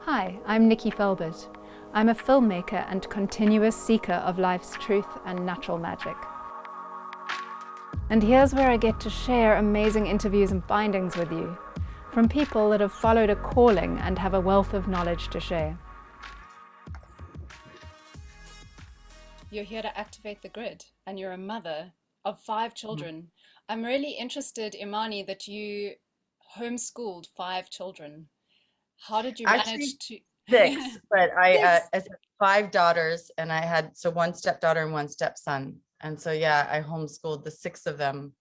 Hi, I'm Nikki Felbert. I'm a filmmaker and continuous seeker of life's truth and natural magic. And here's where I get to share amazing interviews and findings with you, from people that have followed a calling and have a wealth of knowledge to share. You're here to activate the grid, and you're a mother of 5 children. I'm really interested, Imani, that you homeschooled 5 children. How did you Actually, manage to? 6, but Six. I said 5 daughters, and I had one stepdaughter and one stepson. And so, yeah, I homeschooled the 6 of them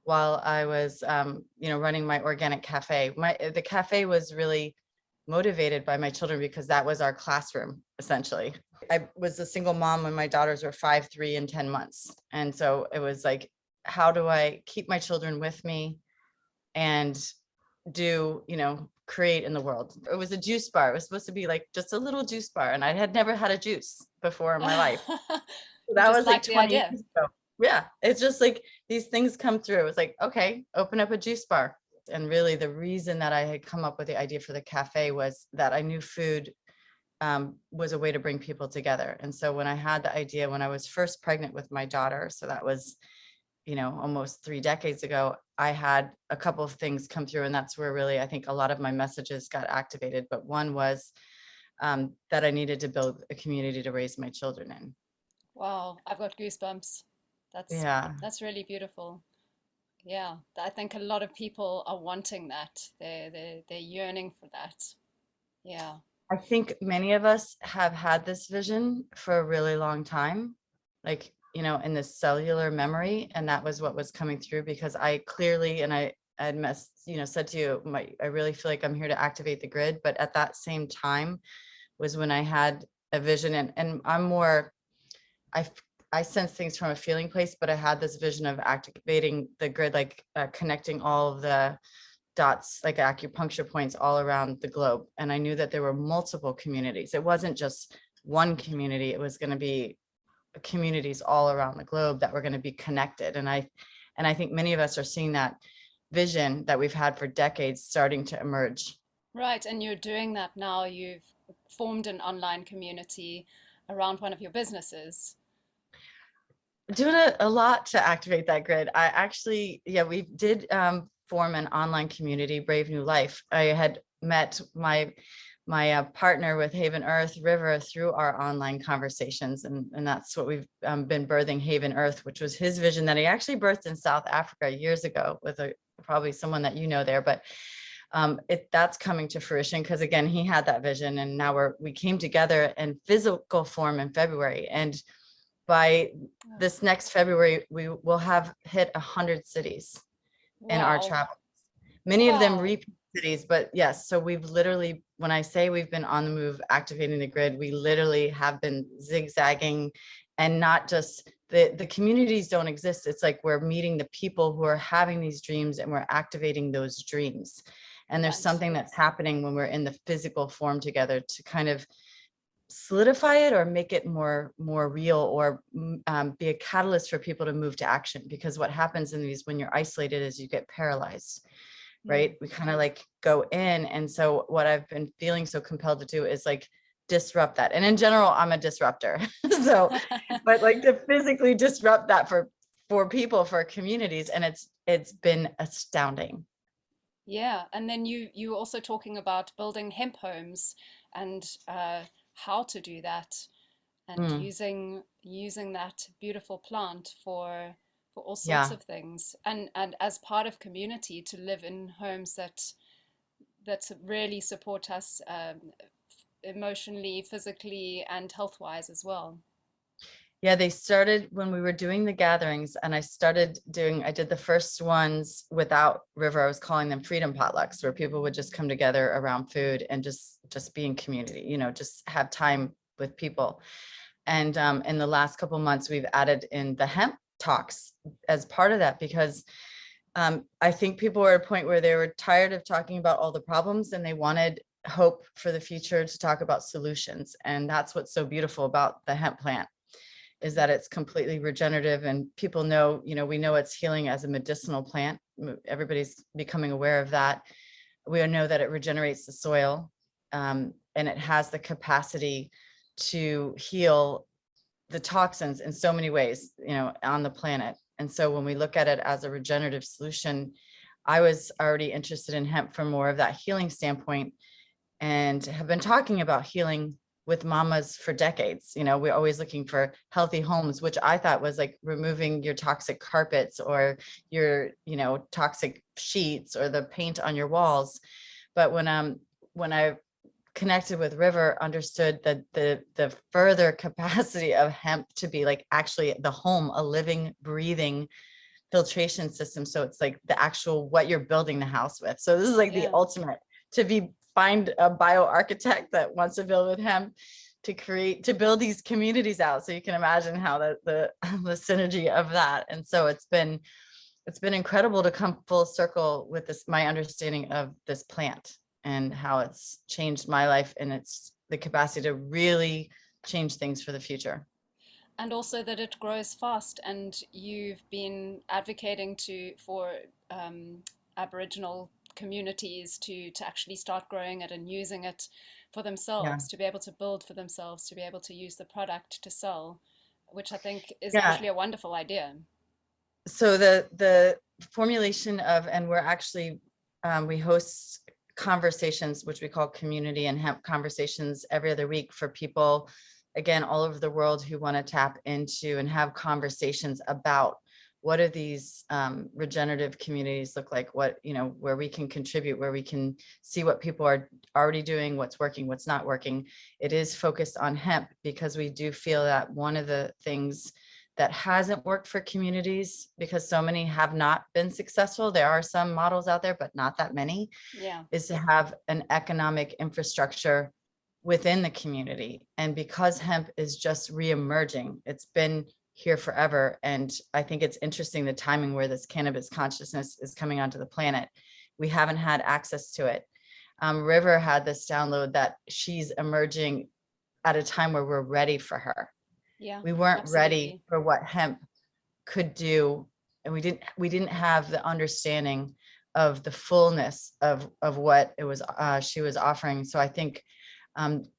while I was, running my organic cafe. The cafe was really motivated by my children because that was our classroom, essentially. I was a single mom when my daughters were 5, 3, and 10 months. And so it was like, how do I keep my children with me and create in the world? It was a juice bar. It was supposed to be like just a little juice bar. And I had never had a juice before in my life. So You that just was like like the 20 idea. years ago. Yeah. It's just like these things come through. It was like, okay, open up a juice bar. And really the reason that I had come up with the idea for the cafe was that I knew food was a way to bring people together. And so when I had the idea, when I was first pregnant with my daughter, so that was almost 3 decades ago, I had a couple of things come through, and that's where really I think a lot of my messages got activated. But one was that I needed to build a community to raise my children in. Wow, I've got goosebumps. That's Yeah, that's really beautiful. Yeah, I think a lot of people are wanting that. They're yearning for that. Yeah. I think many of us have had this vision for a really long time, like, in this cellular memory. And that was what was coming through because I clearly, and I had said to you, I really feel like I'm here to activate the grid. But at that same time was when I had a vision, and I'm more, I, I sense things from a feeling place, but I had this vision of activating the grid, like connecting all of the dots, like acupuncture points all around the globe. And I knew that there were multiple communities. It wasn't just one community. It was going to be communities all around the globe that were going to be connected. And I think many of us are seeing that vision that we've had for decades starting to emerge. Right, and you're doing that now. You've formed an online community around one of your businesses. Doing a lot to activate that grid. I actually, yeah, we did form an online community, Brave New Life. I had met my partner with Haven Earth River through our online conversations, and that's what we've been birthing, Haven Earth, which was his vision that he actually birthed in South Africa years ago with probably someone that there. But that's coming to fruition because again, he had that vision, and now we came together in physical form in February. And by this next February, we will have hit 100 cities in our Wow. travel. Many of them Wow. repeat cities, but yes, so we've literally, when I say we've been on the move, activating the grid, we literally have been zigzagging, and not just the communities don't exist. It's like we're meeting the people who are having these dreams, and we're activating those dreams. And there's Right. something that's happening when we're in the physical form together to kind of solidify it or make it more real, or be a catalyst for people to move to action. Because what happens in these, when you're isolated, is you get paralyzed, Mm. right? We kind of like go in. And so what I've been feeling so compelled to do is like disrupt that. And in general, I'm a disruptor. So, but like to physically disrupt that for people, for communities. And it's been astounding. Yeah, and then you were also talking about building hemp homes and how to do that, and Mm, using that beautiful plant for all sorts yeah. of things, and as part of community to live in homes that really support us emotionally, physically, and health wise as well. Yeah, they started when we were doing the gatherings, and I did the first ones without River. I was calling them freedom potlucks, where people would just come together around food and just be in community, just have time with people. And in the last couple of months, we've added in the hemp talks as part of that, because I think people were at a point where they were tired of talking about all the problems, and they wanted hope for the future, to talk about solutions. And that's what's so beautiful about the hemp plant, is that it's completely regenerative, and people know, we know it's healing as a medicinal plant. Everybody's becoming aware of that. We know that it regenerates the soil. and it has the capacity to heal the toxins in so many ways, on the planet. And so when we look at it as a regenerative solution, I was already interested in hemp from more of that healing standpoint, and have been talking about healing with mamas for decades. We're always looking for healthy homes, which I thought was like removing your toxic carpets or your, toxic sheets or the paint on your walls. But when I connected with River, understood that the further capacity of hemp to be like actually the home, a living, breathing filtration system. So it's like the actual what you're building the house with. So this is like the Yeah. ultimate find a bioarchitect that wants to build with hemp to build these communities out. So you can imagine how the synergy of that. And so it's been incredible to come full circle with this, my understanding of this plant and how it's changed my life, and it's the capacity to really change things for the future. And also that it grows fast, and you've been advocating for Aboriginal communities to actually start growing it and using it for Yeah. themselves, to be able to build for themselves, to be able to use the product to sell, which I think is Yeah. actually a wonderful idea. So the formulation of, and we're actually, we host conversations, which we call community and hemp conversations, every other week for people, again, all over the world, who want to tap into and have conversations about what do these regenerative communities look like, what, where we can contribute, where we can see what people are already doing, what's working, what's not working. It is focused on hemp because we do feel that one of the things that hasn't worked for communities, because so many have not been successful, there are some models out there, but not that many, Yeah. is to have an economic infrastructure within the community. And because hemp is just re-emerging, it's been here forever. And I think it's interesting the timing where this cannabis consciousness is coming onto the planet. We haven't had access to it. River had this download that she's emerging at a time where we're ready for her. Yeah, We weren't ready absolutely. for what hemp could do, and we didn't have the understanding of the fullness of what it was she was offering. So I think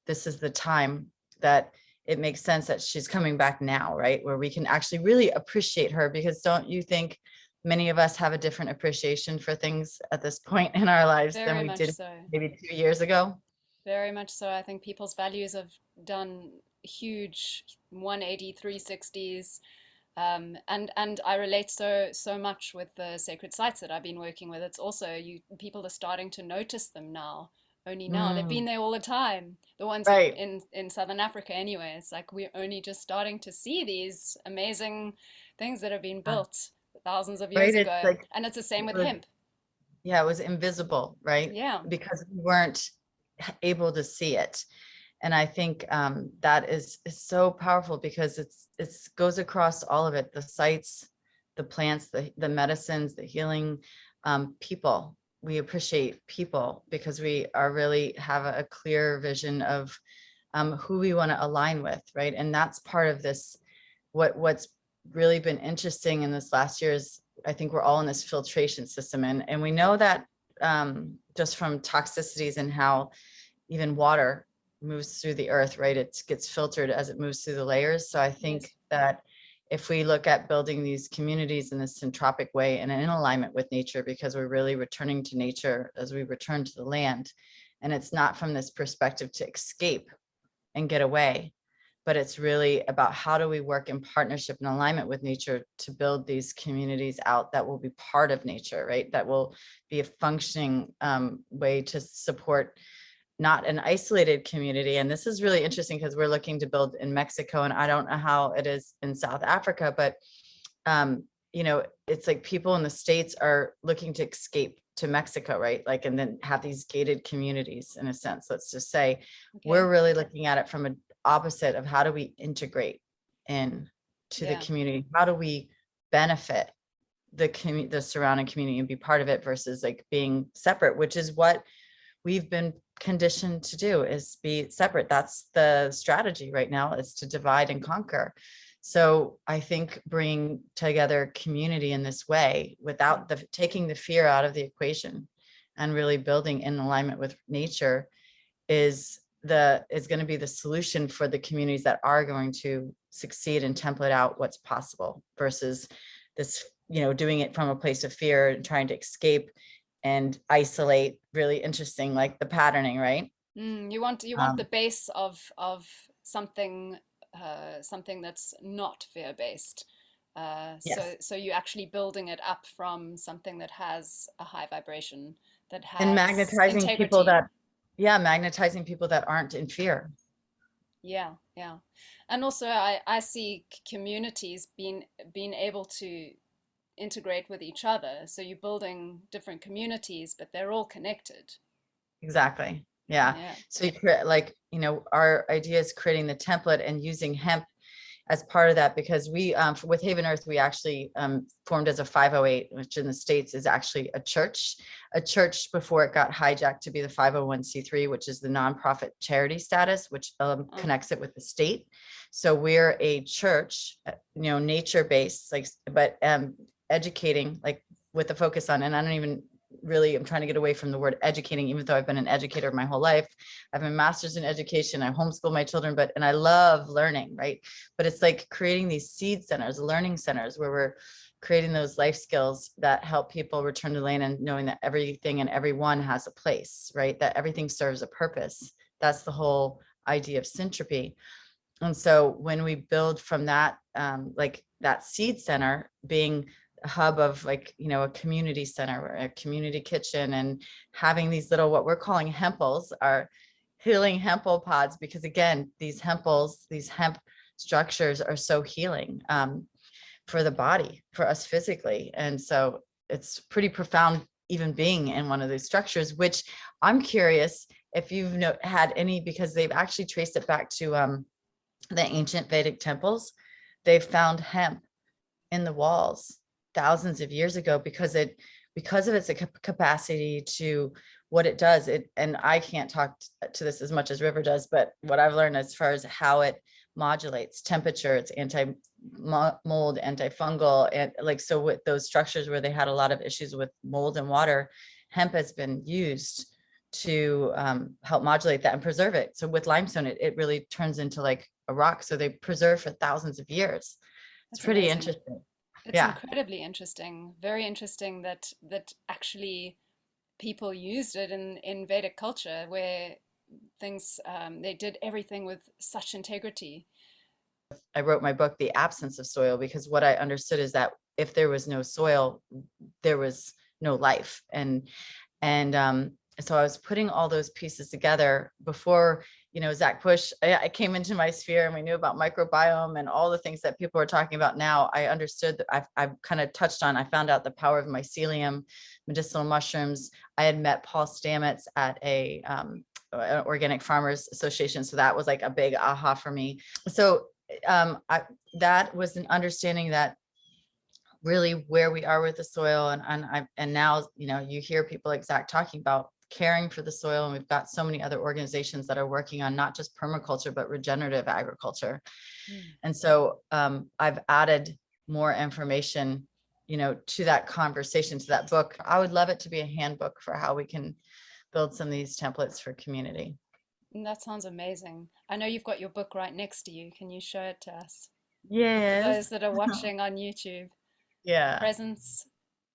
this is the time that it makes sense that she's coming back now, right, where we can actually really appreciate her, because don't you think many of us have a different appreciation for things at this point in our lives than Very we much did so. maybe 2 years ago? Very much so. I think people's values have done huge 180, 360s. And I relate so much with the sacred sites that I've been working with. It's also people are starting to notice them now. Only now. They've been Mm, there all the time. The ones right, in Southern Africa anyway. It's like we're only just starting to see these amazing things that have been built thousands of years right. It's ago. like And it's the same it with was, hemp. yeah, it was invisible, right? Yeah. Because we weren't able to see it. And I think that is so powerful, because it's goes across all of it, the sites, the plants, the medicines, the healing, people. We appreciate people because we are really have a clear vision of who we want to align with, right? And that's part of this. What's really been interesting in this last year is, I think we're all in this filtration system, and we know that just from toxicities and how even water moves through the earth, right? It gets filtered as it moves through the layers. So I think Yes. that if we look at building these communities in this syntropic way and in alignment with nature, because we're really returning to nature as we return to the land, and it's not from this perspective to escape and get away, but it's really about how do we work in partnership and alignment with nature to build these communities out that will be part of nature, right? That will be a functioning way to support not an isolated community. And this is really interesting because we're looking to build in Mexico, and I don't know how it is in South Africa, but it's like people in the States are looking to escape to Mexico, right? Like, and then have these gated communities in a sense. Let's just say we're Okay. really looking at it from an opposite of how do we integrate in to the Yeah. community? How do we benefit the surrounding community and be part of it versus like being separate, which is what we've been conditioned to do, is be separate. That's the strategy right now, is to divide and conquer. So I think bringing together community in this way without taking the fear out of the equation and really building in alignment with nature is is going to be the solution for the communities that are going to succeed and template out what's possible versus this, doing it from a place of fear and trying to escape and isolate. Really interesting, like the patterning, right? You want the base of something something that's not fear-based. So Yes. so you're actually building it up from something that has a high vibration, that And has magnetizing people integrity. that, yeah, magnetizing people that aren't in fear. Yeah, yeah. And also I see communities being able to integrate with each other. So you're building different communities, but they're all connected. Exactly. Yeah. Yeah. So you create, like, our idea is creating the template and using hemp as part of that, because we, with Haven Earth, we actually formed as a 508, which in the States is actually a church before it got hijacked to be the 501c3, which is the nonprofit charity status, which Oh, connects it with the state. So we're a church, nature-based, like, but educating, like, with the focus on, and I don't even really, I'm trying to get away from the word educating, even though I've been an educator my whole life. I have a master's in education. I homeschool my children, and I love learning, right? But it's like creating these seed centers, learning centers, where we're creating those life skills that help people return to land, and knowing that everything and everyone has a place, right? That everything serves a purpose. That's the whole idea of syntropy. And so when we build from that, like that seed center being a hub of, like, a community center or a community kitchen, and having these little, what we're calling hemples, are healing hempel pods, because again, these hempels, these hemp structures are so healing, for the body, for us physically. And so it's pretty profound even being in one of those structures, which I'm curious if you've had any, because they've actually traced it back to the ancient Vedic temples. They've found hemp in the walls thousands of years ago, because of its capacity to what it does. And I can't talk to this as much as River does, but what I've learned as far as how it modulates temperature, it's anti-mold, antifungal, and like, so with those structures where they had a lot of issues with mold and water, hemp has been used to help modulate that and preserve it. So with limestone, it really turns into like a rock. So they preserve for thousands of years. It's that's pretty amazing. interesting. It's Yeah. incredibly interesting, very interesting that actually people used it in Vedic culture, where things they did everything with such integrity. I wrote my book, The Absence of Soil, because what I understood is that if there was no soil, there was no life. And so I was putting all those pieces together before, Zach Bush, I came into my sphere, and we knew about microbiome and all the things that people are talking about now. I understood that I've kind of touched on, I found out the power of mycelium, medicinal mushrooms. I had met Paul Stamets at an Organic Farmers Association. So that was like a big aha for me. So that was an understanding that really where we are with the soil, and now, you hear people like Zach talking about caring for the soil, and we've got so many other organizations that are working on not just permaculture but regenerative agriculture. Mm. And so I've added more information, to that conversation, to that book. I would love it to be a handbook for how we can build some of these templates for community. And that sounds amazing. I know you've got your book right next to you. Can you show it to us? For those Yes. that are watching on YouTube, Yeah. Presence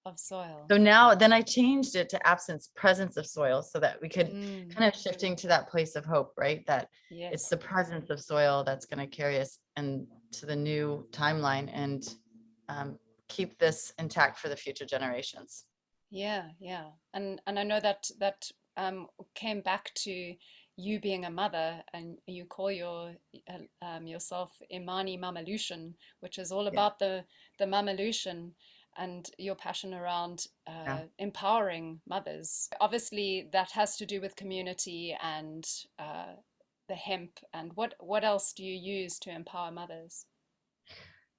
of Soil. So now, then I changed it to absence, presence of soil, so that we could Mm, kind of shifting to that place of hope, right? That it's yes. the presence of soil that's going to carry us into the new timeline, and um, keep this intact for the future generations. Yeah, yeah. And I know that came back to you being a mother, and you call yourself Imani Mamalution, which is all Yeah. about the Mamalution and your passion around Yeah. empowering mothers. Obviously, that has to do with community and the hemp. And what else do you use to empower mothers?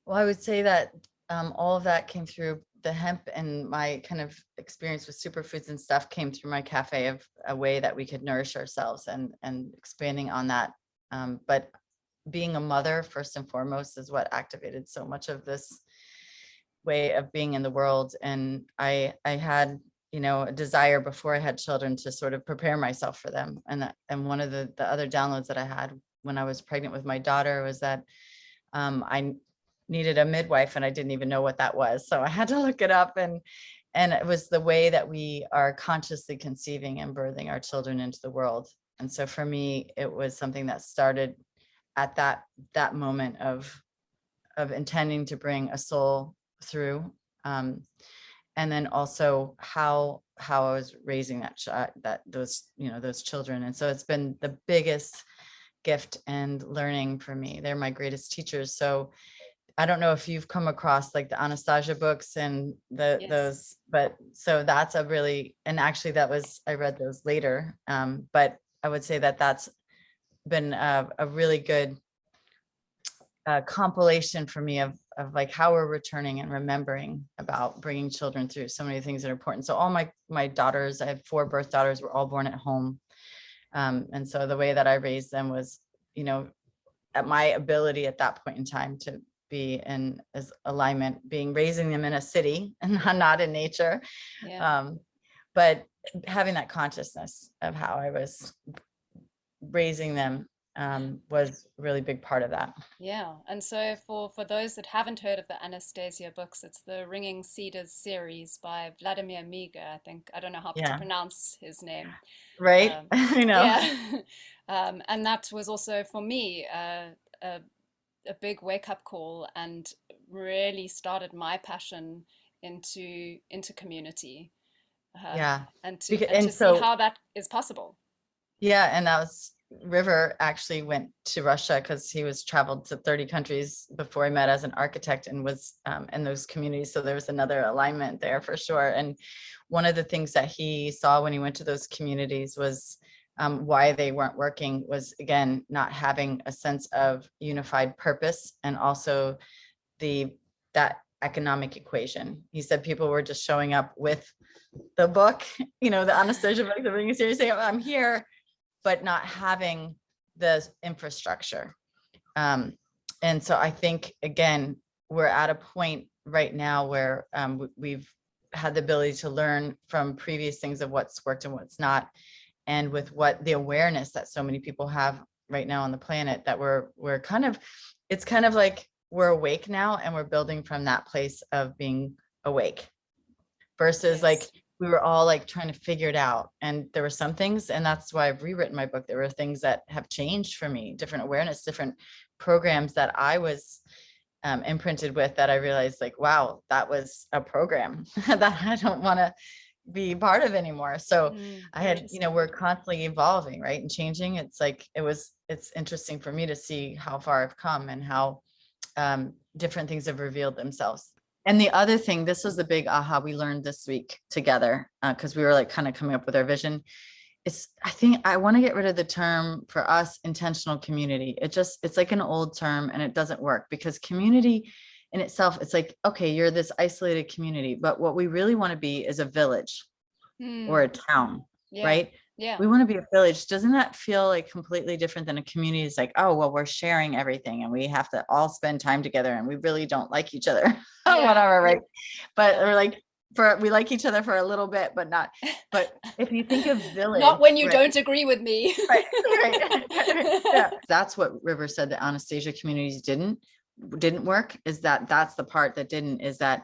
Well, I would say that all of that came through the hemp, and my kind of experience with superfoods and stuff came through my cafe of a way that we could nourish ourselves, and expanding on that. But being a mother first and foremost is what activated so much of this way of being in the world. And I had a desire before I had children to sort of prepare myself for them. And one of the other downloads that I had when I was pregnant with my daughter was that I needed a midwife, and I didn't even know what that was. So I had to look it up, and it was the way that we are consciously conceiving and birthing our children into the world. And so for me, it was something that started at that moment of intending to bring a soul through. And then also how I was raising those children. And so it's been the biggest gift and learning for me. They're my greatest teachers. So I don't know if you've come across like the Anastasia books and Yes. those, but so that's a really, and actually I read those later. But I would say that that's been a really good compilation for me of like how we're returning and remembering about bringing children through so many things that are important. So all my daughters, I have 4 birth daughters, were all born at home. And so the way that I raised them was, at my ability at that point in time to be in as alignment, raising them in a city and not in nature. Yeah. But having that consciousness of how I was raising them was a really big part of that. Yeah. And so for those that haven't heard of the Anastasia books, it's the Ringing Cedars series by Vladimir Miga, I think. I don't know how to Yeah. pronounce his name. Right. I know. Yeah. And that was also for me a big wake-up call, and really started my passion into community, Yeah. and And to see so, how that is possible. yeah. And that was River actually went to Russia because he was traveled to 30 countries before I met as an architect, and was in those communities. So there was another alignment there for sure. And one of the things that he saw when he went to those communities was why they weren't working was, again, not having a sense of unified purpose, and also that economic equation. He said people were just showing up with the book, the Anastasia book, the Ring of Series, saying, I'm here, but not having the infrastructure. And so I think, again, we're at a point right now where we've had the ability to learn from previous things of what's worked and what's not. And with the awareness that so many people have right now on the planet, that it's kind of like we're awake now, and we're building from that place of being awake versus like we were all like trying to figure it out. And there were some things, and that's why I've rewritten my book. There were things that have changed for me, different awareness, different programs that I was imprinted with, that I realized like, wow, that was a program that I don't want to be part of anymore. So I had, we're constantly evolving, right? And changing. It's like, it's interesting for me to see how far I've come and how different things have revealed themselves. And the other thing, this was the big aha we learned this week together, because we were like kind of coming up with our vision. I think I want to get rid of the term for us, intentional community. It's like an old term, and it doesn't work, because community in itself, it's like, okay, you're this isolated community, but what we really want to be is a village or a town, right? Yeah. We want to be a village. Doesn't that feel like completely different than a community? It's like, oh, well, we're sharing everything, and we have to all spend time together, and we really don't like each other, whatever, right? But we're like, we like each other for a little bit, but not. But if you think of village, not when you don't agree with me. Right. Yeah. That's what River said that Anastasia communities didn't work, is that's the part that didn't, is that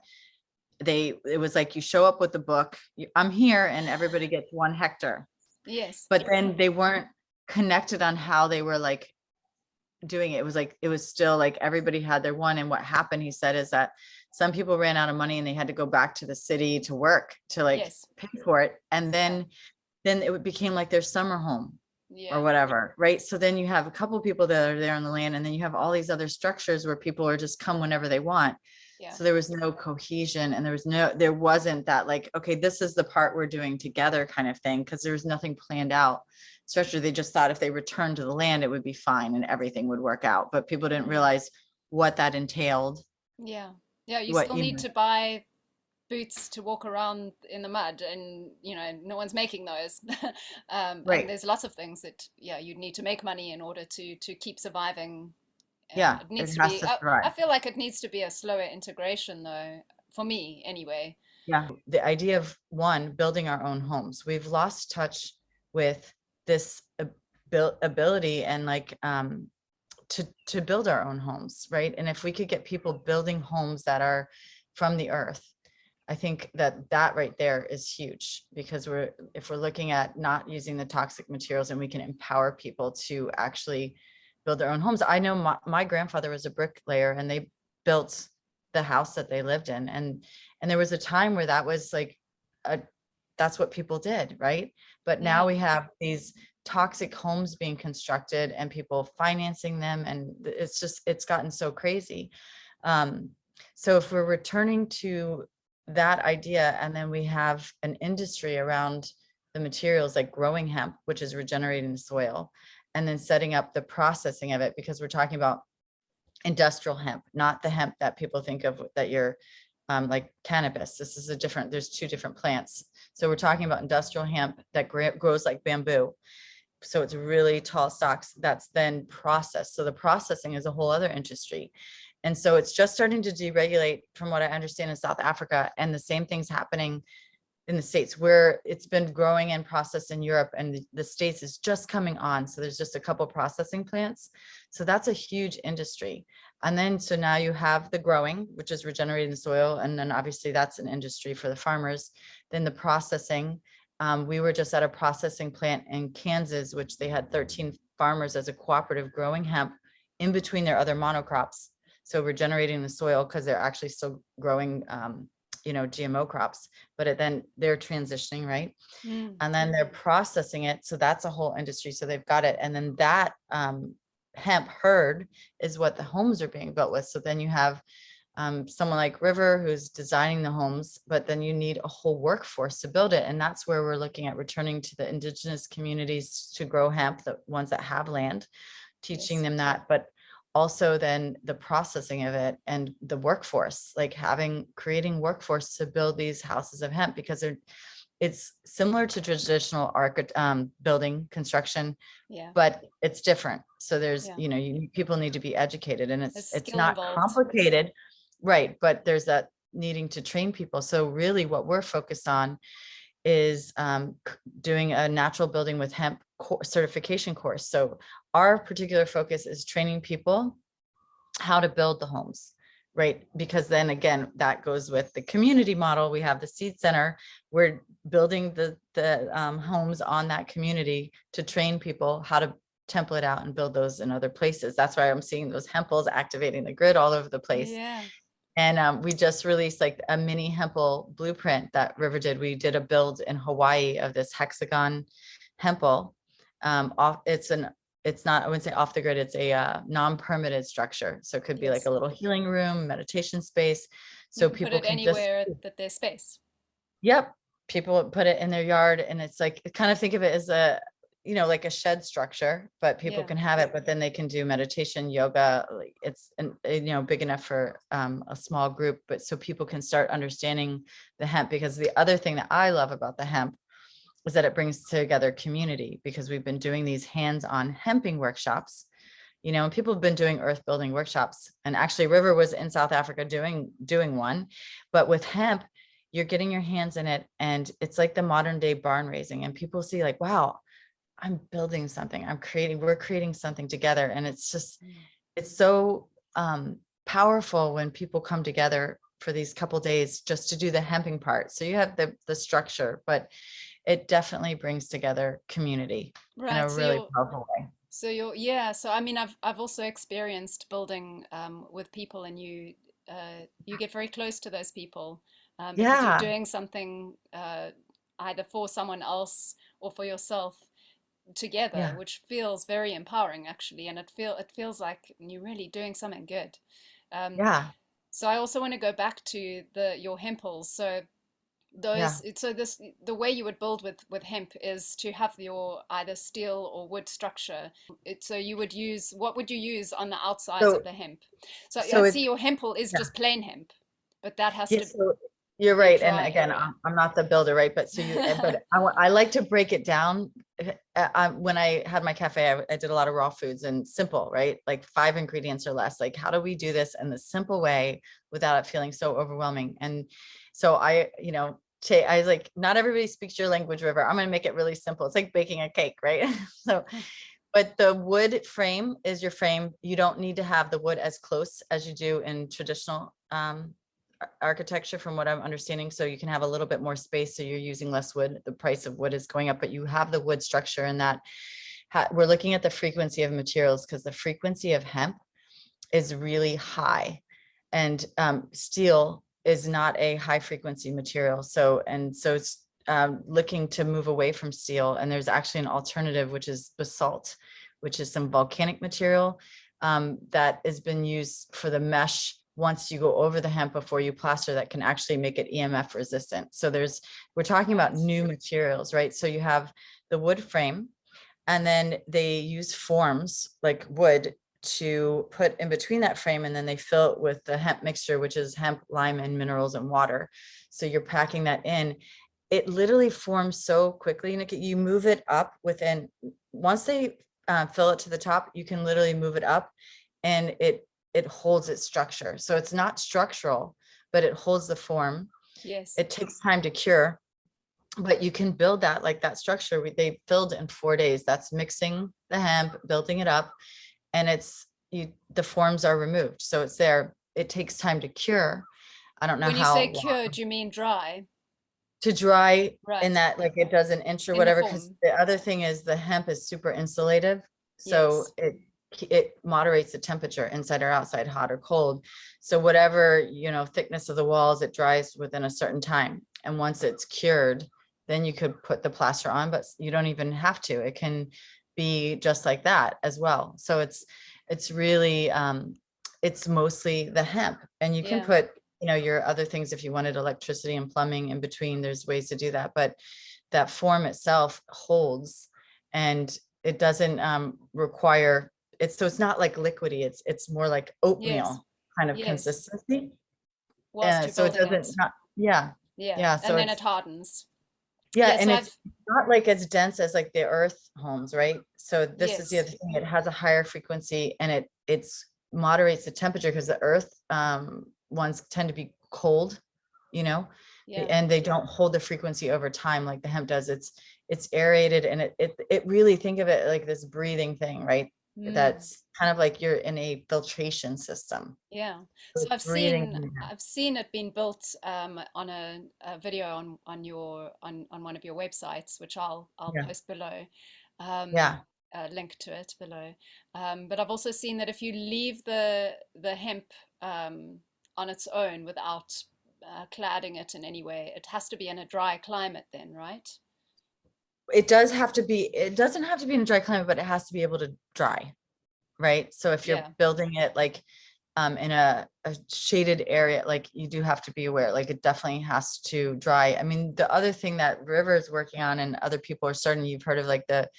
it was like you show up with the book, I'm here, and everybody gets 1 hectare. Yes. But then they weren't connected on how they were like doing it. It was like, it was still like everybody had their one. And what happened, he said, is that some people ran out of money, and they had to go back to the city to work to like pay for it. And then it became like their summer home or whatever. Right. So then you have a couple of people that are there on the land, and then you have all these other structures where people are just come whenever they want. So there was no cohesion, and there wasn't that like, okay, this is the part we're doing together kind of thing, because there was nothing planned out structure. They just thought if they returned to the land, it would be fine and everything would work out. But people didn't realize what that entailed. Yeah. You still need to buy boots to walk around in the mud, and no one's making those. And there's lots of things that you need to make money in order to keep surviving. And it needs to be, I feel like it needs to be a slower integration, though, for me anyway. Yeah. The idea of one, building our own homes. We've lost touch with this ability and like to build our own homes, right? And if we could get people building homes that are from the earth, I think that that right there is huge, because if we're looking at not using the toxic materials, and we can empower people to actually build their own homes. I know my grandfather was a bricklayer, and they built the house that they lived in. And there was a time where that was like a that's what people did, right? But now Yeah. we have these toxic homes being constructed and people financing them, and it's gotten so crazy. um, so if we're returning to that idea, and then we have an industry around the materials, like growing hemp, which is regenerating the soil, and then setting up the processing of it, because we're talking about industrial hemp, not the hemp that people think of that you're like cannabis. This is there's two different plants. So we're talking about industrial hemp that grows like bamboo. So it's really tall stalks that's then processed. So the processing is a whole other industry. And so it's just starting to deregulate, from what I understand, in South Africa. And the same thing's happening in the States, where it's been growing and processed in Europe, and the States is just coming on. So there's just a couple processing plants. So that's a huge industry. And then, so now you have the growing, which is regenerating the soil. And then obviously that's an industry for the farmers. Then the processing. We were just at a processing plant in Kansas, which they had 13 farmers as a cooperative growing hemp in between their other monocrops. So regenerating the soil, because they're actually still growing GMO crops, but then they're transitioning, right? Mm. And then they're processing it. So that's a whole industry. So they've got it. And then that hemp herd is what the homes are being built with. So then you have someone like River who's designing the homes, but then you need a whole workforce to build it. And that's where we're looking at returning to the indigenous communities to grow hemp, the ones that have land, teaching Yes. them that, but also then the processing of it and the workforce, like creating workforce to build these houses of hemp, because it's similar to traditional building construction, Yeah. but it's different. So there's, Yeah. people need to be educated, and There's it's skill not involved. complicated, right? But there's that needing to train people. So really what we're focused on is doing a natural building with hemp certification course. So our particular focus is training people how to build the homes, right? Because then again, that goes with the community model. We have the seed center. We're building the homes on that community to train people how to template out and build those in other places. That's why I'm seeing those hempels activating the grid all over the place. Yeah. And we just released like a mini hempel blueprint that River did. We did a build in Hawaii of this hexagon hempel. It's not, I wouldn't say off the grid, it's a non-permitted structure. So it could be like Yes. a little healing room, meditation space. You So can put people it can just, anywhere that there's space. yep, people put it in their yard, and it's like, kind of think of it as like a shed structure, but people Yeah. can have it, but then they can do meditation, yoga, like it's big enough for a small group, but so people can start understanding the hemp. Because the other thing that I love about the hemp is that it brings together community, because we've been doing these hands-on hemping workshops, and people have been doing earth building workshops, and actually River was in South Africa doing one. But with hemp, you're getting your hands in it, and it's like the modern day barn raising, and people see like, wow, I'm building something, we're creating something together. And Mm. it's so powerful when people come together for these couple days just to do the hemping part. So you have the structure, but it definitely brings together community in a Right. really powerful way. Yeah. So I mean, I've also experienced building with people, and you get very close to those people because you're Yeah, doing something either for someone else or for yourself together, yeah, which feels very empowering actually, and it feels like you're really doing something good. Um, yeah, so I also want to go back to the your hempels. So yeah. the way you would build with hemp is to have your either steel or wood structure. So you would use, what would you use on the outsides of So the hemp? So I so see it's your hempel is yeah. just plain hemp, but that has Yeah, to, so You're your right. And dry again, area. I'm not the builder, right? But so you, but I like to break it down. When I had my cafe, I did a lot of raw foods and simple, right? Like 5 ingredients or less. Like, how do we do this in the simple way without it feeling so overwhelming? And so I was like, not everybody speaks your language, River. I'm going to make it really simple. It's like baking a cake, right? So, but the wood frame is your frame. You don't need to have the wood as close as you do in traditional architecture, from what I'm understanding. So you can have a little bit more space. So you're using less wood. The price of wood is going up, but you have the wood structure, and that we're looking at the frequency of materials, because the frequency of hemp is really high, and steel is not a high frequency material. So it's looking to move away from steel. And there's actually an alternative, which is basalt, which is some volcanic material that has been used for the mesh once you go over the hemp before you plaster, that can actually make it EMF resistant. So we're talking about new materials, right? So you have the wood frame, and then they use forms like wood to put in between that frame, and then they fill it with the hemp mixture, which is hemp, lime, and minerals and water. So you're packing that in. It literally forms so quickly. Nikki, you move it up once they fill it to the top, you can literally move it up, and it holds its structure. So it's not structural, but it holds the form. Yes. It takes time to cure, but you can build that, like that structure they filled in 4 days. That's mixing the hemp, building it up, and the forms are removed. So it's there. It takes time to cure. I don't know When you say how cure, long do you mean dry? to dry in Right. that, like it does an inch or In the whatever. Because form. the other thing is the hemp is super insulative. So Yes. it moderates the temperature inside or outside, hot or cold. So whatever, thickness of the walls, it dries within a certain time. And once it's cured, then you could put the plaster on, but you don't even have to. It can be just like that as well. So it's really it's mostly the hemp, and you can Yeah. put your other things if you wanted electricity and plumbing in between. There's ways to do that, but that form itself holds, and it doesn't require it's not like liquidy. It's more like Yes. oatmeal kind of Yes. consistency. Whilst you're So it building doesn't it. not yeah. Yeah. Yeah. And So then it's it hardens. yeah, Yeah. and So it's I've, not like as dense as like the earth homes, right? So this is the yes. other thing. It has a higher frequency, and it's moderates the temperature, because the earth ones tend to be cold, you know, Yeah. and they don't hold the frequency over time like the hemp does. It's aerated, and it really, think of it like this breathing thing, right? Mm. That's kind of like you're in a filtration system. Yeah. So So it's breathing in there. I've seen it being built on a video on one of your websites, which I'll Yeah. post below, um, Yeah. link to it below. But I've also seen that if you leave the hemp on its own without cladding it in any way, it has to be in a dry climate then, right? It doesn't have to be in a dry climate, but it has to be able to dry, right? So if you're Yeah. building it like in a shaded area, like you do have to be aware, like it definitely has to dry. I mean, the other thing that River is working on and other people are starting, you've heard of like the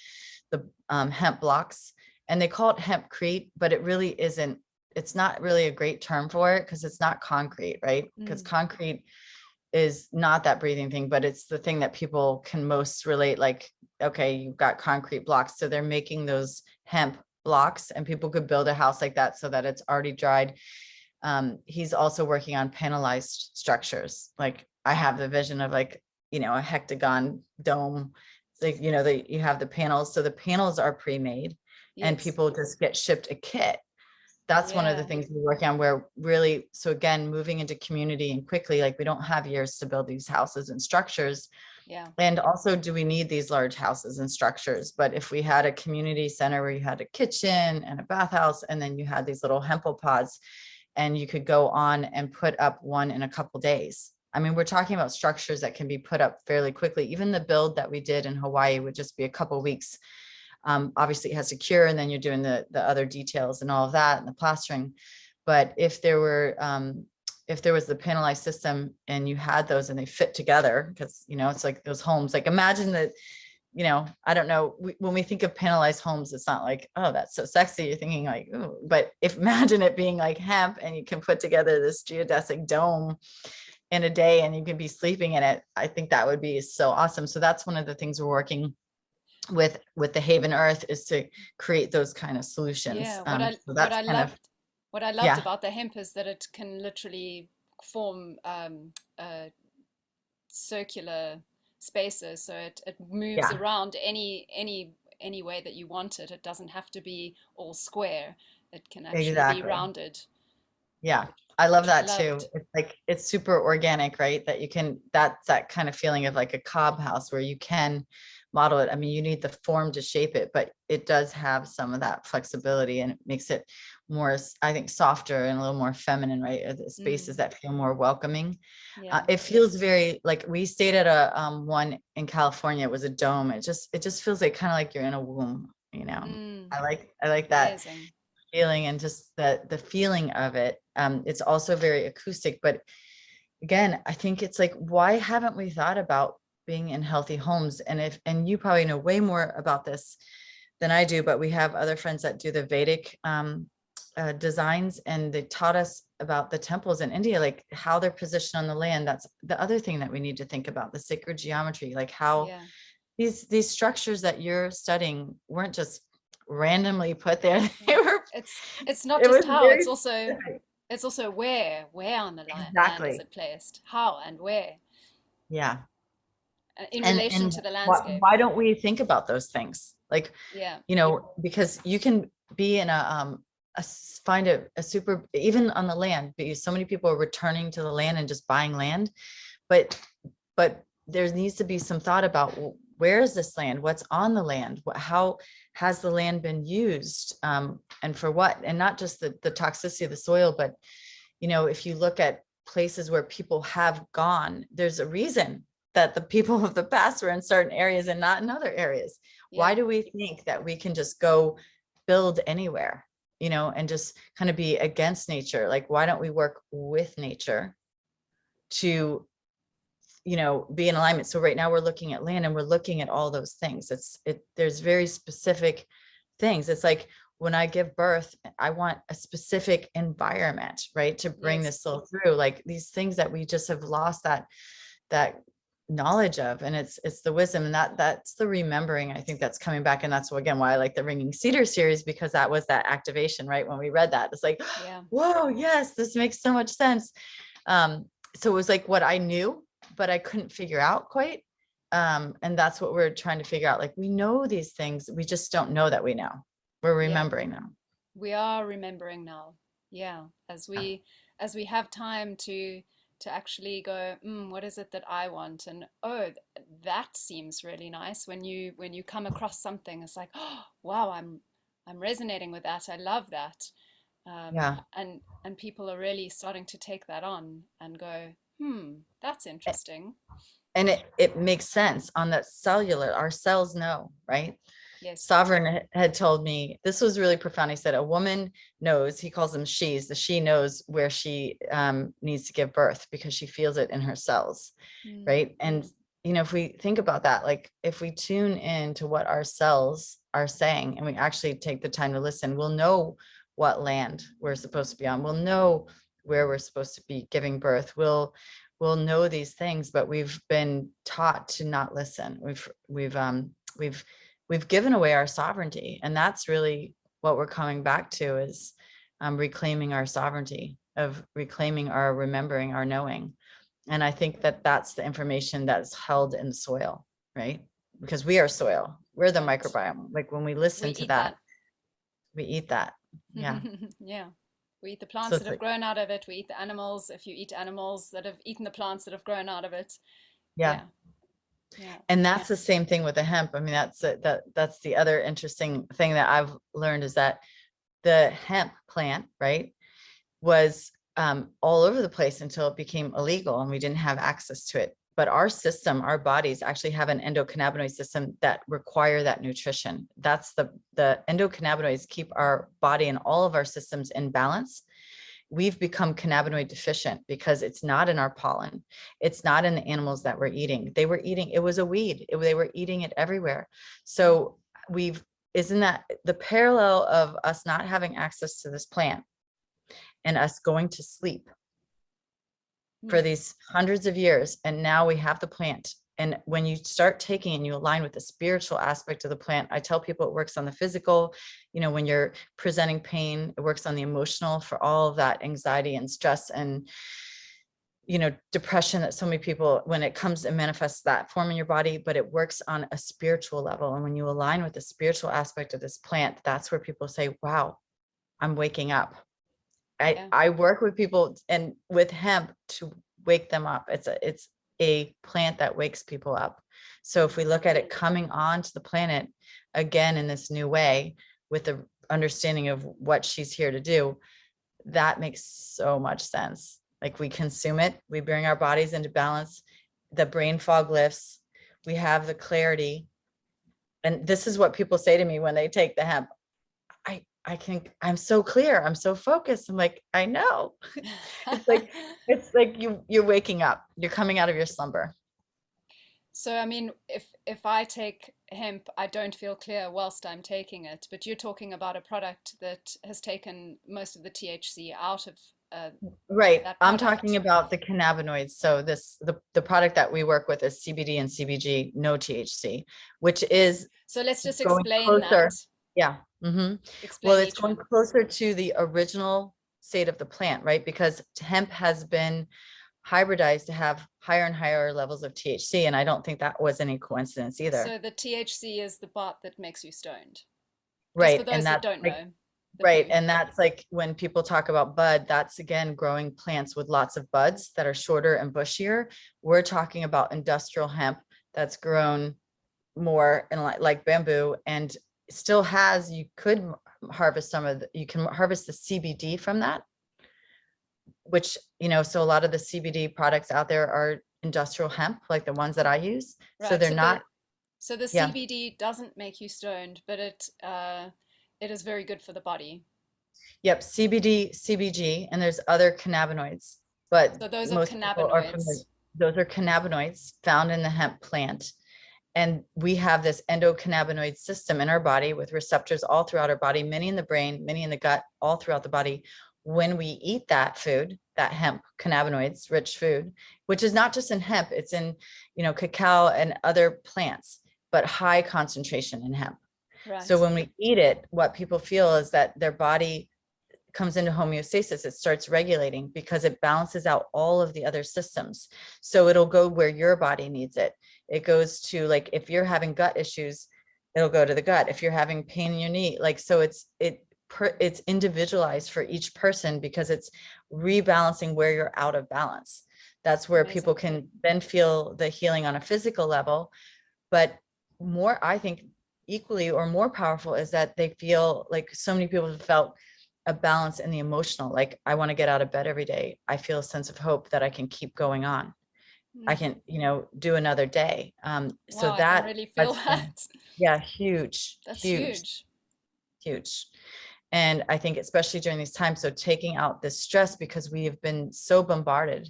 hemp blocks, and they call it hempcrete, but it really isn't. It's not really a great term for it, because it's not concrete, right? Because Mm. concrete is not that breathing thing, but it's the thing that people can most relate. Like, okay, you've got concrete blocks, so they're making those hemp blocks, and people could build a house like that so that it's already dried. He's also working on panelized structures. Like, I have the vision of like, a hectagon dome. It's like, you have the panels. So the panels are pre-made, and Yes. people just get shipped a kit. That's one of the Yeah. things we're working on, where really, so again, moving into community and quickly, like we don't have years to build these houses and structures. Yeah. And also, do we need these large houses and structures? But if we had a community center where you had a kitchen and a bathhouse, and then you had these little hempel pods, and you could go on and put up one in a couple days. I mean, we're talking about structures that can be put up fairly quickly. Even the build that we did in Hawaii would just be a couple weeks. Obviously it has to cure, and then you're doing the other details and all of that and the plastering. But if there was the panelized system, and you had those and they fit together, because it's like those homes, like imagine that, I don't know, when we think of panelized homes, it's not like, oh, that's so sexy. You're thinking like, oh, but if imagine it being like hemp, and you can put together this geodesic dome, in a day and you can be sleeping in it. I think that would be so awesome. So that's one of the things we're working with the Haven Earth, is to create those kind of solutions. Yeah, So that's kind of, what I loved yeah, about the hemp is that it can literally form circular spaces, so it moves yeah, around any way that you want it. It doesn't have to be all square. It can actually be exactly. rounded, Yeah. I love which I that too. loved. It's like, it's super organic, right? That you can, that's that kind of feeling of like a cob house where you can model it. I mean, you need the form to shape it, but it does have some of that flexibility, and it makes it more, I think, softer and a little more feminine, right? The spaces Mm, that feel more welcoming. yeah. It feels very like, we stayed at a one in California. It was a dome. It just feels like kind of like you're in a womb, you know. Mm, I like that amazing. feeling, and just the feeling of it. It's also very acoustic, but again, I think it's like, why haven't we thought about being in healthy homes? And you probably know way more about this than I do, but we have other friends that do the Vedic designs, and they taught us about the temples in India, like how they're positioned on the land. That's the other thing that we need to think about, the sacred geometry, like how Yeah. these structures that you're studying weren't just randomly put there. Yeah. They were, It's not it just was how, very specific. it's also where on the land is Exactly. it placed? How and where Yeah. in relation And to the landscape. why don't we think about those things? Like, Yeah. you know, because you can be in find a super, even on the land, because so many people are returning to the land and just buying land. But there needs to be some thought about, where is this land? What's on the land? How has the land been used? And for what? And not just the toxicity of the soil, but, you know, if you look at places where people have gone, there's a reason that the people of the past were in certain areas and not in other areas. Why Yeah. do we think that we can just go build anywhere, you know, and just kind of be against nature? Like, why don't we work with nature to, you know, be in alignment? So right now we're looking at land, and we're looking at all those things. There's very specific things. It's like, when I give birth, I want a specific environment, right, to bring Yes. this soul through. Like, these things that we just have lost that knowledge of, and it's the wisdom, and that's the remembering, I think, that's coming back. And that's, again, why I like the Ringing Cedar series, because that was that activation, right? When we read that, it's like, Yeah. whoa, yes, this makes so much sense. um so it was like what I knew, but I couldn't figure out quite. And that's what we're trying to figure out. Like, we know these things, we just don't know that we know. We're Yeah. remembering them. We are remembering now. Yeah. Yeah. As we have time to actually go, what is it that I want? And oh, that seems really nice. When you come across something, it's like, oh, wow, I'm resonating with that. I love that. Yeah. And people are really starting to take that on and go, that's interesting. And it makes sense on that cellular, our cells know, right? Yes. Sovereign had told me, this was really profound. He said, a woman knows, he calls them she's, the she knows where she needs to give birth, because she feels it in her cells, Mm, right? And, you know, if we think about that, like, if we tune in to what our cells are saying, and we actually take the time to listen, we'll know what land we're supposed to be on. We'll know where we're supposed to be giving birth. We'll know these things, but we've been taught to not listen. We've given away our sovereignty, and that's really what we're coming back to, is reclaiming our sovereignty, of reclaiming our remembering, our knowing. And I think that that's the information that's held in the soil, right? Because we are soil, we're the right. microbiome. Like, when we We listen to eat that. that, we eat that. Yeah. Yeah. We eat the So plants that it's have like, grown out of it. We eat the animals. If you eat animals that have eaten the plants that have grown out of it. yeah. Yeah. Yeah. And that's the same thing with the hemp. I mean, that's the other interesting thing that I've learned, is that the hemp plant, right, was all over the place until it became illegal and we didn't have access to it. But our system, our bodies actually have an endocannabinoid system that require that nutrition. That's the endocannabinoids keep our body and all of our systems in balance. We've become cannabinoid deficient because it's not in our pollen. It's not in the animals that we're eating. They were eating, it was a weed. They were eating it everywhere. So isn't that the parallel of us not having access to this plant and us going to sleep, for Mm. these hundreds of years. And now we have the plant. And when you start taking and you align with the spiritual aspect of the plant, I tell people it works on the physical, when you're presenting pain, it works on the emotional for all of that anxiety and stress and, depression that so many people, when it comes and manifests that form in your body, but it works on a spiritual level. And when you align with the spiritual aspect of this plant, that's where people say, wow, I'm waking up. Yeah. I work with people and with hemp to wake them up. It's a plant that wakes people up. So if we look at it coming onto the planet again in this new way with the understanding of what she's here to do, that makes so much sense. Like we consume it, we bring our bodies into balance, the brain fog lifts, we have the clarity. And this is what people say to me when they take the hemp. I'm so clear. I'm so focused. I'm like, I know. it's like you're waking up. You're coming out of your slumber. So, I mean, if I take hemp, I don't feel clear whilst I'm taking it, but you're talking about a product that has taken most of the THC out of Right. that I'm talking product. about the cannabinoids. So the product that we work with is CBD and CBG, no THC, which is So let's just going explain closer. that. Yeah. Well, Explain it's each going one. closer to the original state of the plant, right? Because hemp has been hybridized to have higher and higher levels of THC. And I don't think that was any coincidence either. So the THC is the part that makes you stoned. Just for Right. And those that that's don't like, know, the right. few. And that's like when people talk about bud, that's again growing plants with lots of buds that are shorter and bushier. We're talking about industrial hemp that's grown more and like bamboo and still has, you could harvest you can harvest the CBD from that, which, so a lot of the CBD products out there are industrial hemp, like the ones that I use. So Right. they're not, So the yeah. CBD doesn't make you stoned, but it is very good for the body. Yep, CBD, CBG, and there's other cannabinoids, but So those are most people are familiar. cannabinoids. Those are cannabinoids found in the hemp plant. And we have this endocannabinoid system in our body with receptors all throughout our body, many in the brain, many in the gut, all throughout the body. When we eat that food, that hemp cannabinoids rich food, which is not just in hemp, it's in, cacao and other plants, but high concentration in hemp. So Right. when we eat it, what people feel is that their body comes into homeostasis, it starts regulating because it balances out all of the other systems. So it'll go where your body needs it. It goes to, like, if you're having gut issues, it'll go to the gut. If you're having pain in your knee, like, so it's individualized for each person because it's rebalancing where you're out of balance. That's where people Amazing. can then feel the healing on a physical level. But more, I think, equally or more powerful is that they feel like so many people have felt a balance in the emotional, like I want to get out of bed every day. I feel a sense of hope that I can keep going on. I Mm. can, do another day. So Wow, I can that really feel has been, that. yeah, huge, That's huge, huge. huge. And I think especially during these times, so taking out this stress because we have been so bombarded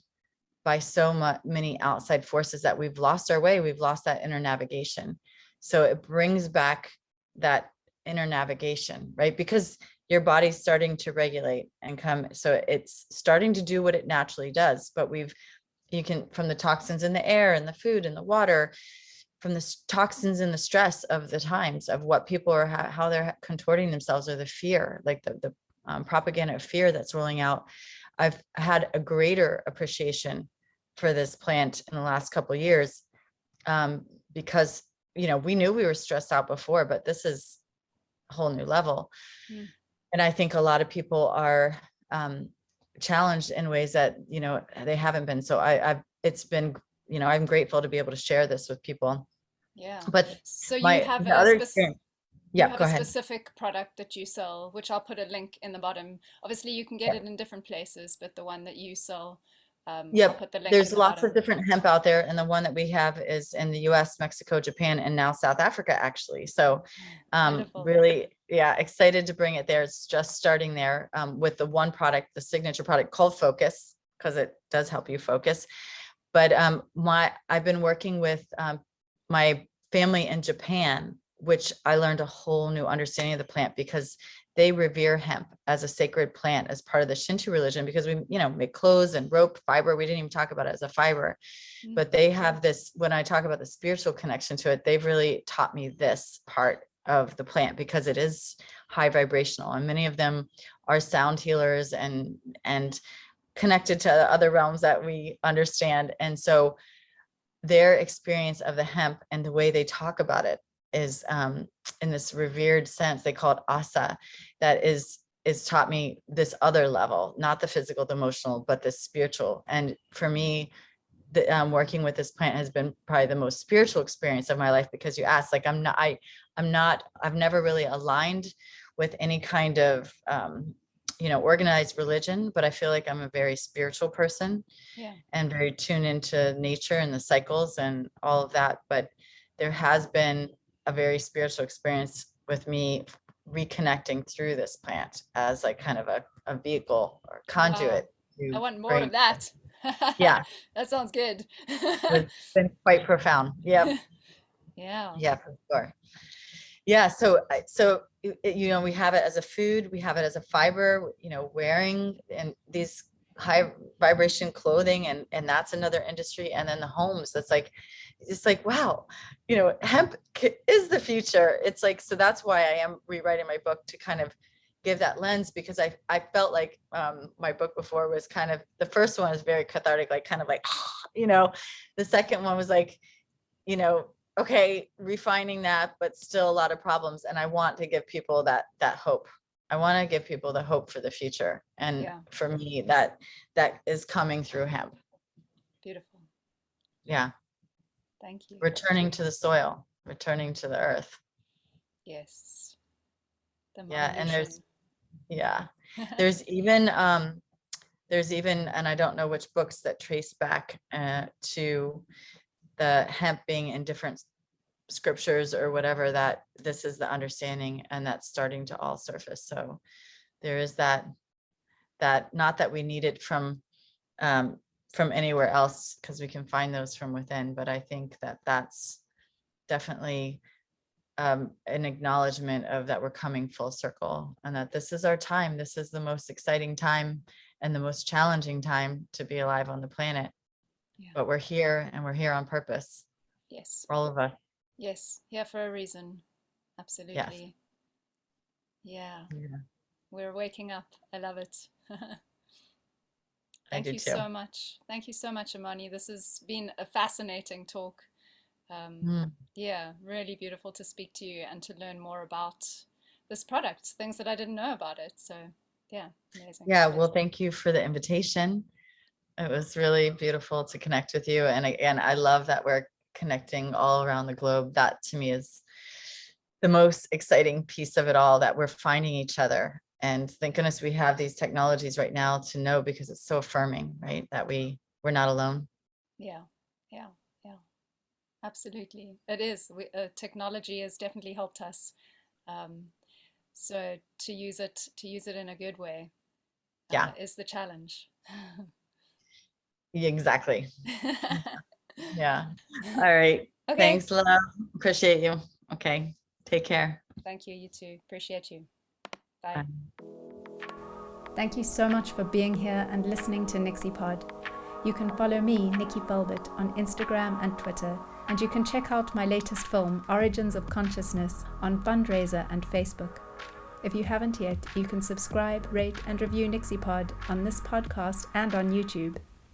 by so many outside forces that we've lost our way. We've lost that inner navigation. So it brings back that inner navigation, right? Because your body's starting to regulate and come. So it's starting to do what it naturally does. But you can, from the toxins in the air and the food and the water, from the toxins and the stress of the times of what people are, how they're contorting themselves, or the fear, like the propaganda of fear that's rolling out. I've had a greater appreciation for this plant in the last couple of years, because we knew we were stressed out before, but this is a whole new level. Mm. And I think a lot of people are challenged in ways that they haven't been. So it's been, I'm grateful to be able to share this with people. Yeah. But So the other experience, you yeah, have go a ahead. specific product that you sell, which I'll put a link in the bottom. Obviously, you can get Yeah. it in different places, but the one that you sell, I'll Yep. put the link in There's the lots of bottom. different hemp out there. And the one that we have is in the US, Mexico, Japan, and now South Africa, actually. So Wonderful. really, yeah, excited to bring it there. It's just starting there with the one product, the signature product called Focus, because it does help you focus. But I've been working with my family in Japan, which I learned a whole new understanding of the plant because they revere hemp as a sacred plant, as part of the Shinto religion, because we, make clothes and rope, fiber. We didn't even talk about it as a fiber, but they have this, when I talk about the spiritual connection to it, they've really taught me this part of the plant, because it is high vibrational, and many of them are sound healers and connected to other realms that we understand. And so their experience of the hemp and the way they talk about it is in this revered sense, they call it asa, that is taught me this other level, not the physical, the emotional, but the spiritual. And for me, working with this plant has been probably the most spiritual experience of my life, because you asked, like, I've never really aligned with any kind of organized religion, but I feel like I'm a very spiritual person, and very tuned into nature and the cycles and all of that. But there has been a very spiritual experience with me reconnecting through this plant as like kind of a vehicle or conduit. Wow. I want more bring, of that. yeah, That sounds good. it's been quite profound. Yep. Yeah. For sure. Yeah. So we have it as a food, we have it as a fiber, wearing and these high vibration clothing, and that's another industry. And then the homes, that's like, it's like, wow, hemp is the future. It's like, so that's why I am rewriting my book, to kind of give that lens, because I felt like my book before was kind of, the first one is very cathartic, like kind of like, the second one was like, okay, refining that, but still a lot of problems. And I want to give people that hope. I want to give people the hope for the future. And for me, that is coming through hemp. Beautiful. Yeah. Thank you. Returning to the soil, returning to the earth. Yes. And there's even, and I don't know which books that trace back to the hemp being in different scriptures or whatever, that this is the understanding, and that's starting to all surface. So there is that not that we need it from anywhere else, because we can find those from within, but I think that that's definitely an acknowledgement of that we're coming full circle, and that this is our time. This is the most exciting time and the most challenging time to be alive on the planet. But we're here, and we're here on purpose. Yes. For all of us. Yes. Here for a reason. Absolutely. Yes. Yeah. We're waking up. I love it. Thank you so much. Thank you so much, Imani. This has been a fascinating talk. Yeah, really beautiful to speak to you and to learn more about this product, things that I didn't know about it. So yeah, amazing. Yeah, well, thank you for the invitation. It was really beautiful to connect with you. And again, I love that we're connecting all around the globe. That to me is the most exciting piece of it all, that we're finding each other. And thank goodness we have these technologies right now to know, because it's so affirming, right? That we're not alone. Yeah. Absolutely. It is. Technology has definitely helped us. So to use it in a good way is the challenge. Exactly. Yeah. All right. Okay. Thanks, love. Appreciate you. Okay. Take care. Thank you. You too. Appreciate you. Bye. Thank you so much for being here and listening to NixyPod. You can follow me, Nikki Felbert, on Instagram and Twitter, and you can check out my latest film, Origins of Consciousness, on Fundraiser and Facebook. If you haven't yet, you can subscribe, rate, and review NixyPod on this podcast and on YouTube.